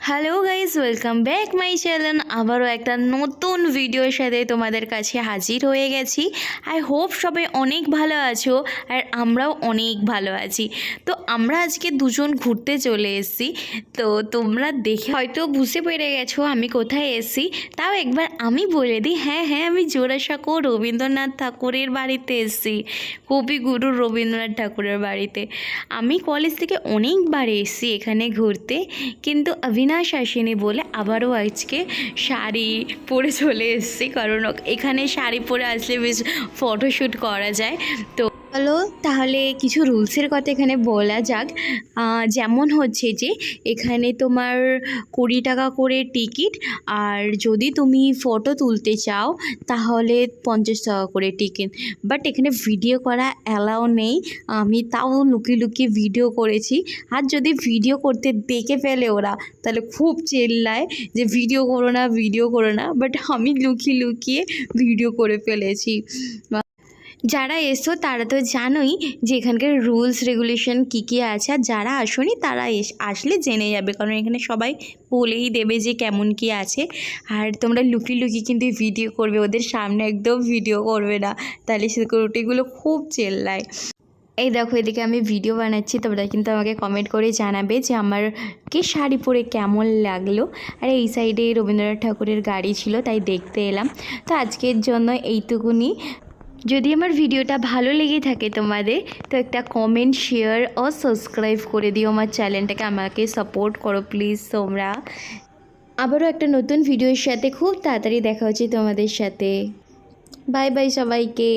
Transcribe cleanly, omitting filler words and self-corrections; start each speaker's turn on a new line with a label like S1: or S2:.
S1: Hello guys, welcome back my channel. আবারও একটা নতুন ভিডিওর সাথে তোমাদের কাছে হাজির হয়ে গেছি। আই হোপ সবাই অনেক ভালো আছো আর আমরাও অনেক ভালো আছি। তো আমরা আজকে দুজন ঘুরতে চলে এসেছি। তো তোমরা দেখে হয়তো বুঝতে পেরে গেছো আমি কোথায় এসেছি। তাও একবার আমি বলে দিই, হ্যাঁ আমি জোড়াসাঁকো রবীন্দ্রনাথ ঠাকুরের বাড়িতে এসেছি, কবিগুরু রবীন্দ্রনাথ ঠাকুরের বাড়িতে। আমি কলেজ থেকে অনেকবার এসেছি এখানে ঘুরতে, কিন্তু অবিনাশ আসেনি বলে আবারও আজকে শাড়ি পরে চলে এসেছি, কারণ এখানে শাড়ি পরে আসলে বেশ ফটোশ্যুট করা যায়। তো চলো তাহলে কিছু রুলসের কথা এখানে বলা যাক। যেমন হচ্ছে যে এখানে তোমার 20 টাকা করে টিকিট, আর যদি তুমি ফটো তুলতে চাও তাহলে 50 টাকা করে টিকিট। বাট এখানে ভিডিও করা অ্যালাউ নেই। আমি তাও লুকিয়ে লুকিয়ে ভিডিও করেছি। আর যদি ভিডিও করতে দেখে ফেলে ওরা, তাহলে খুব চেল্লায় যে ভিডিও করো না। বাট আমি লুকিয়ে লুকিয়ে ভিডিও করে ফেলেছি। যারা এসো তারা তো জানোই যে এখানকার রুলস রেগুলেশন কী আছে, আর যারা আসোনি তারা আসলে জেনে যাবে, কারণ এখানে সবাই বলেই দেবে যে কেমন কী আছে। আর তোমরা লুকিয়ে লুকিয়ে কিন্তু ভিডিও করবে, ওদের সামনে একদম ভিডিও করবে না, তাহলে সিকিউরিটিগুলো খুব চেল্লায়। এই দেখো, এদিকে আমি ভিডিও বানাচ্ছি, তোমরা কিন্তু আমাকে কমেন্ট করে জানাবে যে আমারকে শাড়ি পরে কেমন লাগলো। আর এই সাইডে রবীন্দ্রনাথ ঠাকুরের গাড়ি ছিল, তাই দেখতে এলাম। তো আজকের জন্য এইটুকুনি। যদি আমার ভিডিওটা ভালো লেগে থাকে তোমাদের, তো একটা কমেন্ট, শেয়ার ও সাবস্ক্রাইব করে দিও আমার চ্যানেলটাকে, আমাকে সাপোর্ট করো প্লিজ তোমরা। আবারও একটা নতুন ভিডিওর সাথে খুব তাড়াতাড়ি দেখা হচ্ছে তোমাদের সাথে। বাই বাই সবাইকে।